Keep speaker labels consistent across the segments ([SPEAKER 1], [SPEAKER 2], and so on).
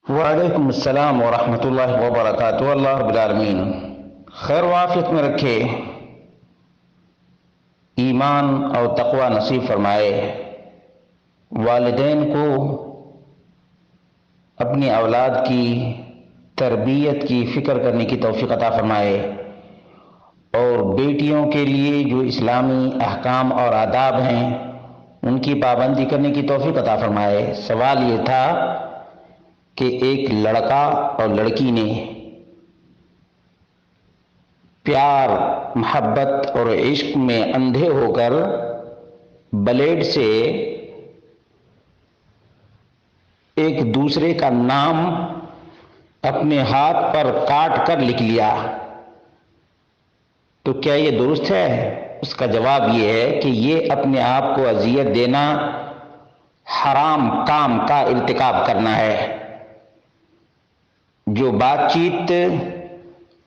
[SPEAKER 1] وعلیکم السلام ورحمۃ اللہ وبرکاتہ۔ اللہ رب العالمین خیر و عافیت میں رکھے، ایمان اور تقوی نصیب فرمائے، والدین کو اپنی اولاد کی تربیت کی فکر کرنے کی توفیق عطا فرمائے، اور بیٹیوں کے لیے جو اسلامی احکام اور آداب ہیں ان کی پابندی کرنے کی توفیق عطا فرمائے۔ سوال یہ تھا کہ ایک لڑکا اور لڑکی نے پیار، محبت اور عشق میں اندھے ہو کر بلیڈ سے ایک دوسرے کا نام اپنے ہاتھ پر کاٹ کر لکھ لیا، تو کیا یہ درست ہے؟ اس کا جواب یہ ہے کہ یہ اپنے آپ کو اذیت دینا، حرام کام کا ارتکاب کرنا ہے۔ جو بات چیت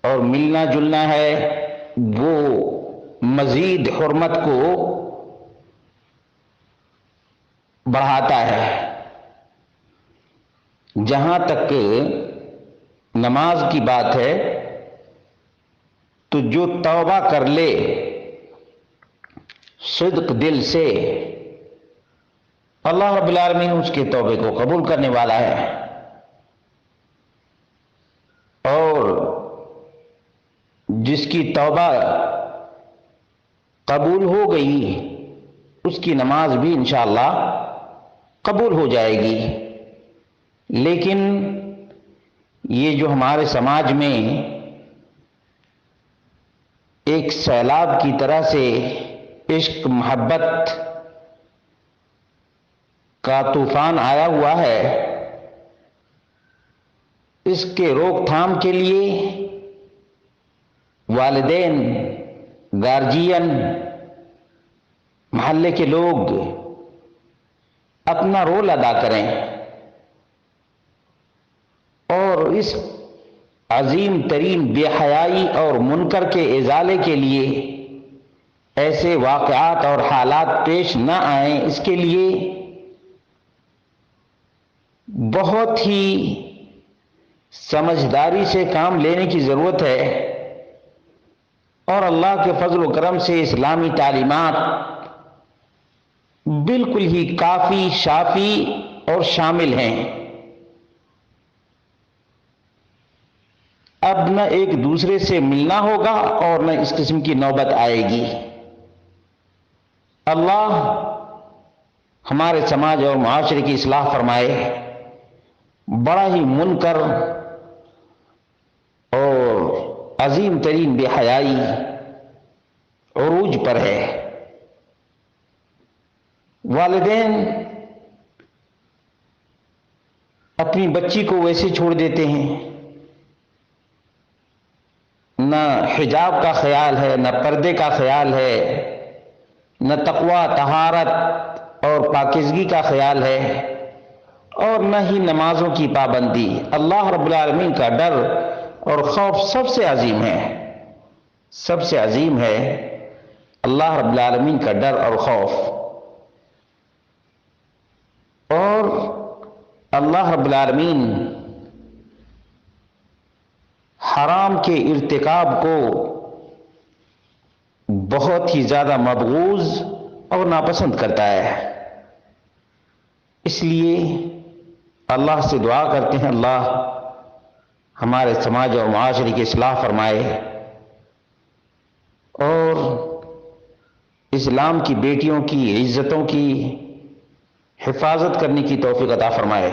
[SPEAKER 1] اور ملنا جلنا ہے وہ مزید حرمت کو بڑھاتا ہے۔ جہاں تک نماز کی بات ہے تو جو توبہ کر لے صدق دل سے، اللہ رب العالمین اس کے توبے کو قبول کرنے والا ہے، اور جس کی توبہ قبول ہو گئی اس کی نماز بھی انشاءاللہ قبول ہو جائے گی۔ لیکن یہ جو ہمارے سماج میں ایک سیلاب کی طرح سے عشق محبت کا طوفان آیا ہوا ہے، اس کے روک تھام کے لیے والدین، گارجین، محلے کے لوگ اپنا رول ادا کریں، اور اس عظیم ترین بے حیائی اور منکر کے ازالے کے لیے ایسے واقعات اور حالات پیش نہ آئیں، اس کے لیے بہت ہی سمجھداری سے کام لینے کی ضرورت ہے، اور اللہ کے فضل و کرم سے اسلامی تعلیمات بالکل ہی کافی، شافی اور شامل ہیں۔ اب نہ ایک دوسرے سے ملنا ہوگا اور نہ اس قسم کی نوبت آئے گی۔ اللہ ہمارے سماج اور معاشرے کی اصلاح فرمائے۔ بڑا ہی منکر اور عظیم ترین بے حیائی عروج پر ہے۔ والدین اپنی بچی کو ویسے چھوڑ دیتے ہیں، نہ حجاب کا خیال ہے، نہ پردے کا خیال ہے، نہ تقوی، طہارت اور پاکیزگی کا خیال ہے، اور نہ ہی نمازوں کی پابندی۔ اللہ رب العالمین کا ڈر اور خوف سب سے عظیم ہے، سب سے عظیم ہے اللہ رب العالمین کا ڈر اور خوف۔ اور اللہ رب العالمین حرام کے ارتکاب کو بہت ہی زیادہ مبغوض اور ناپسند کرتا ہے۔ اس لیے اللہ سے دعا کرتے ہیں اللہ ہمارے سماج اور معاشرے کی اصلاح فرمائے، اور اسلام کی بیٹیوں کی عزتوں کی حفاظت کرنے کی توفیق عطا فرمائے۔